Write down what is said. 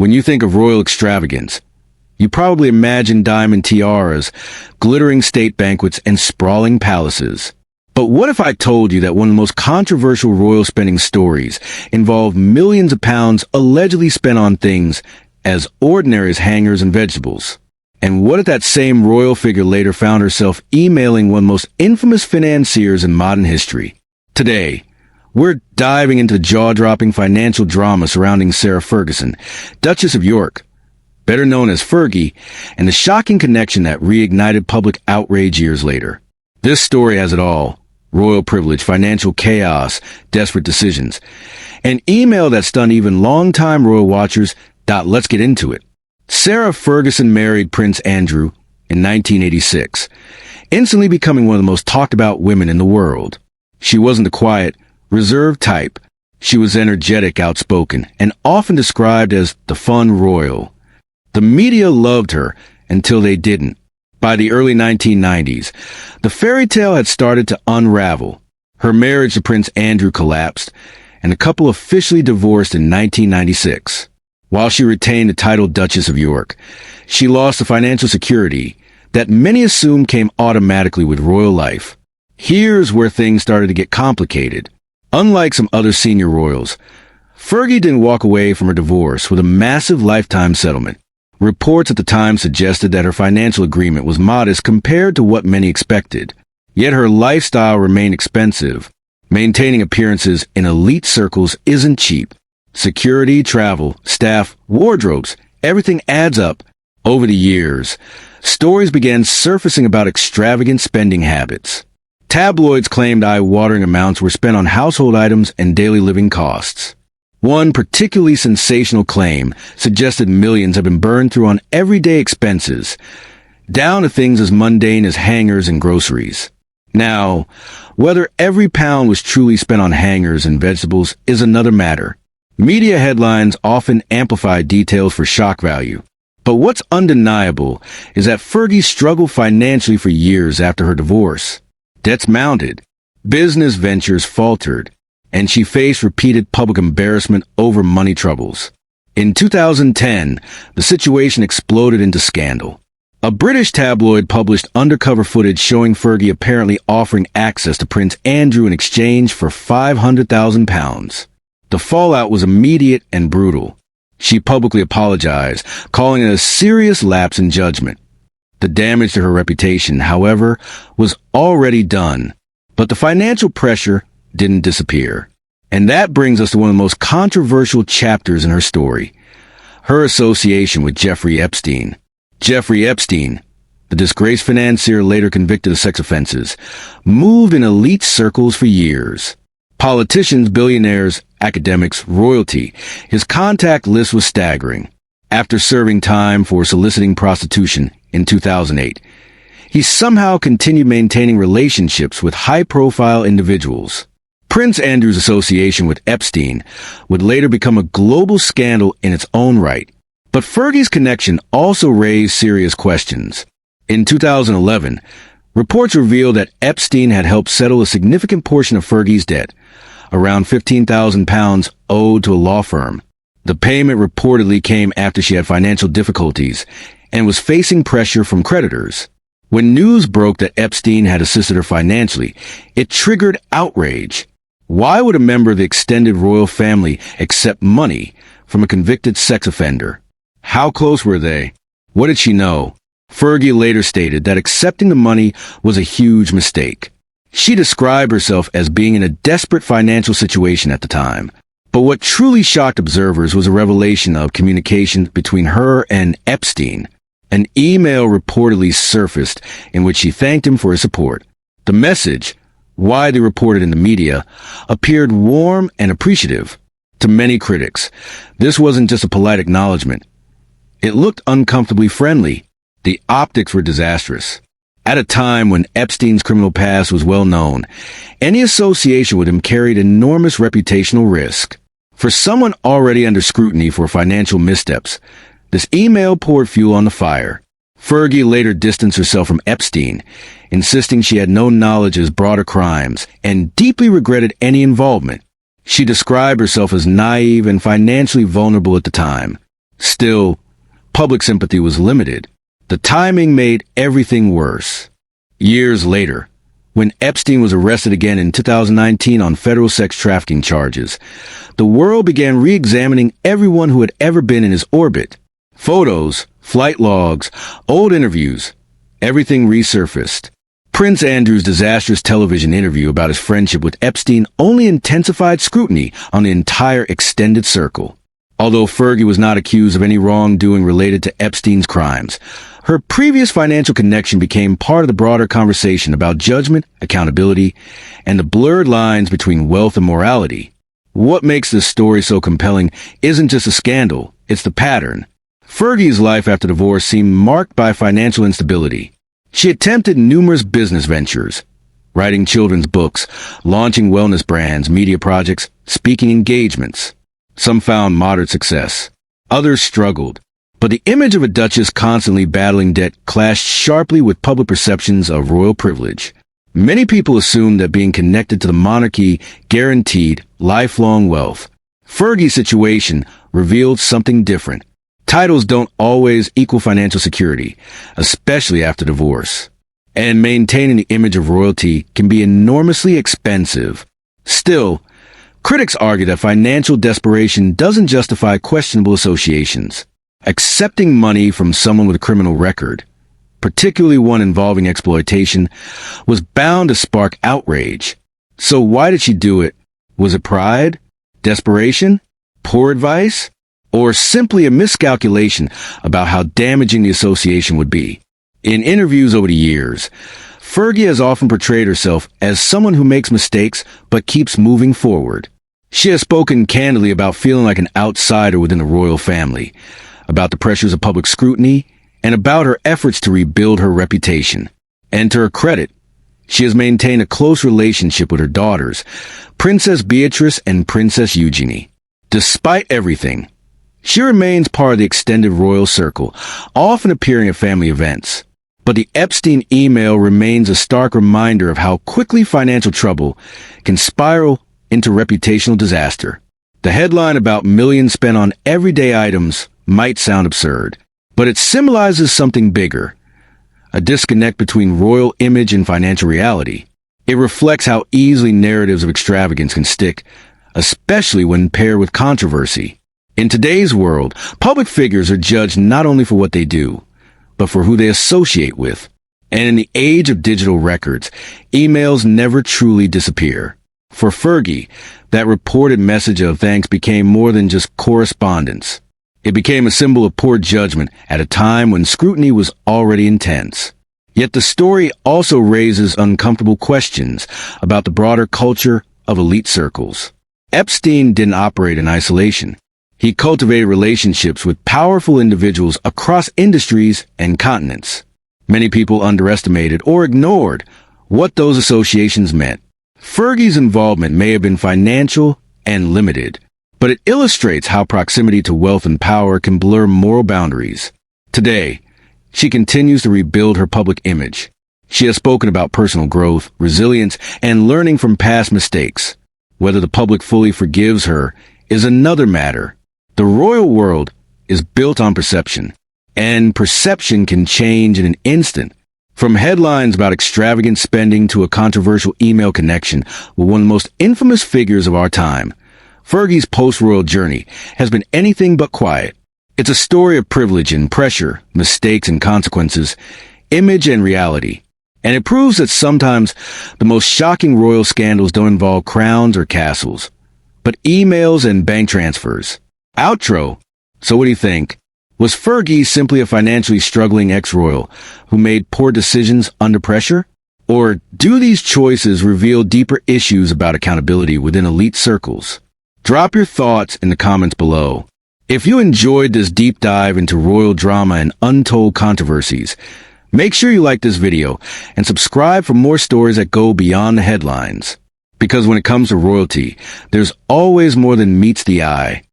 When you think of royal extravagance, you probably imagine diamond tiaras, glittering state banquets, and sprawling palaces. But what if I told you that one of the most controversial royal spending stories involved millions of pounds allegedly spent on things as ordinary as hangers and vegetables? And what if that same royal figure later found herself emailing one of the most infamous financiers in modern history? Today, we're diving into the jaw-dropping financial drama surrounding Sarah Ferguson, Duchess of York, better known as Fergie, and the shocking connection that reignited public outrage years later. This story has it all: royal privilege, financial chaos, desperate decisions, an email that stunned even longtime royal watchers. Let's get into it. Sarah Ferguson married Prince Andrew in 1986, instantly becoming one of the most talked about women in the world. She wasn't the quiet, reserved type. She was energetic, outspoken, and often described as the fun royal. The media loved her until they didn't. By the early 1990s, the fairy tale had started to unravel. Her marriage to Prince Andrew collapsed, and the couple officially divorced in 1996. While she retained the title Duchess of York, she lost the financial security that many assumed came automatically with royal life. Here's where things started to get complicated. Unlike some other senior royals, Fergie didn't walk away from her divorce with a massive lifetime settlement. Reports at the time suggested that her financial agreement was modest compared to what many expected. Yet her lifestyle remained expensive. Maintaining appearances in elite circles isn't cheap. Security, travel, staff, wardrobes, everything adds up. Over the years, stories began surfacing about extravagant spending habits. Tabloids claimed eye-watering amounts were spent on household items and daily living costs. One particularly sensational claim suggested millions have been burned through on everyday expenses, down to things as mundane as hangers and groceries. Now, whether every pound was truly spent on hangers and vegetables is another matter. Media headlines often amplify details for shock value. But what's undeniable is that Fergie struggled financially for years after her divorce. Debts mounted, business ventures faltered, and she faced repeated public embarrassment over money troubles. In 2010, the situation exploded into scandal. A British tabloid published undercover footage showing Fergie apparently offering access to Prince Andrew in exchange for £500,000. The fallout was immediate and brutal. She publicly apologized, calling it a serious lapse in judgment. The damage to her reputation, however, was already done, but the financial pressure didn't disappear. And that brings us to one of the most controversial chapters in her story: her association with Jeffrey Epstein. Jeffrey Epstein, the disgraced financier later convicted of sex offenses, moved in elite circles for years. Politicians, billionaires, academics, royalty. His contact list was staggering. After serving time for soliciting prostitution in 2008, he somehow continued maintaining relationships with high-profile individuals. Prince Andrew's association with Epstein would later become a global scandal in its own right. But Fergie's connection also raised serious questions. In 2011, reports revealed that Epstein had helped settle a significant portion of Fergie's debt, around £15,000 owed to a law firm. The payment reportedly came after she had financial difficulties and was facing pressure from creditors. When news broke that Epstein had assisted her financially, it triggered outrage. Why would a member of the extended royal family accept money from a convicted sex offender? How close were they? What did she know? Fergie later stated that accepting the money was a huge mistake. She described herself as being in a desperate financial situation at the time. But what truly shocked observers was a revelation of communication between her and Epstein. An email reportedly surfaced in which she thanked him for his support. The message, widely reported in the media, appeared warm and appreciative. To many critics, this wasn't just a polite acknowledgement. It looked uncomfortably friendly. The optics were disastrous. At a time when Epstein's criminal past was well known, any association with him carried enormous reputational risk. For someone already under scrutiny for financial missteps, this email poured fuel on the fire. Fergie later distanced herself from Epstein, insisting she had no knowledge of his broader crimes and deeply regretted any involvement. She described herself as naive and financially vulnerable at the time. Still, public sympathy was limited. The timing made everything worse. Years later, when Epstein was arrested again in 2019 on federal sex trafficking charges, the world began re-examining everyone who had ever been in his orbit. Photos, flight logs, old interviews, everything resurfaced. Prince Andrew's disastrous television interview about his friendship with Epstein only intensified scrutiny on the entire extended circle. Although Fergie was not accused of any wrongdoing related to Epstein's crimes, her previous financial connection became part of the broader conversation about judgment, accountability, and the blurred lines between wealth and morality. What makes this story so compelling isn't just a scandal, it's the pattern. Fergie's life after divorce seemed marked by financial instability. She attempted numerous business ventures, writing children's books, launching wellness brands, media projects, speaking engagements. Some found moderate success. Others struggled. But the image of a duchess constantly battling debt clashed sharply with public perceptions of royal privilege. Many people assumed that being connected to the monarchy guaranteed lifelong wealth. Fergie's situation revealed something different. Titles don't always equal financial security, especially after divorce. And maintaining the image of royalty can be enormously expensive. Still, critics argue that financial desperation doesn't justify questionable associations. Accepting money from someone with a criminal record, particularly one involving exploitation, was bound to spark outrage. So why did she do it? Was it pride? Desperation? Poor advice? Or simply a miscalculation about how damaging the association would be? In interviews over the years, Fergie has often portrayed herself as someone who makes mistakes but keeps moving forward. She has spoken candidly about feeling like an outsider within the royal family, about the pressures of public scrutiny, and about her efforts to rebuild her reputation. And to her credit, she has maintained a close relationship with her daughters, Princess Beatrice and Princess Eugenie. Despite everything, she remains part of the extended royal circle, often appearing at family events. But the Epstein email remains a stark reminder of how quickly financial trouble can spiral into reputational disaster. The headline about millions spent on everyday items might sound absurd, but it symbolizes something bigger, a disconnect between royal image and financial reality. It reflects how easily narratives of extravagance can stick, especially when paired with controversy. In today's world, public figures are judged not only for what they do, but for who they associate with. And in the age of digital records, emails never truly disappear. For Fergie, that reported message of thanks became more than just correspondence. It became a symbol of poor judgment at a time when scrutiny was already intense. Yet the story also raises uncomfortable questions about the broader culture of elite circles. Epstein didn't operate in isolation. He cultivated relationships with powerful individuals across industries and continents. Many people underestimated or ignored what those associations meant. Fergie's involvement may have been financial and limited, but it illustrates how proximity to wealth and power can blur moral boundaries. Today, she continues to rebuild her public image. She has spoken about personal growth, resilience, and learning from past mistakes. Whether the public fully forgives her is another matter. The royal world is built on perception, and perception can change in an instant. From headlines about extravagant spending to a controversial email connection with one of the most infamous figures of our time, Fergie's post-royal journey has been anything but quiet. It's a story of privilege and pressure, mistakes and consequences, image and reality. And it proves that sometimes the most shocking royal scandals don't involve crowns or castles, but emails and bank transfers. Outro. So what do you think? Was Fergie simply a financially struggling ex-royal who made poor decisions under pressure? Or do these choices reveal deeper issues about accountability within elite circles? Drop your thoughts in the comments below. If you enjoyed this deep dive into royal drama and untold controversies, make sure you like this video and subscribe for more stories that go beyond the headlines. Because when it comes to royalty, there's always more than meets the eye.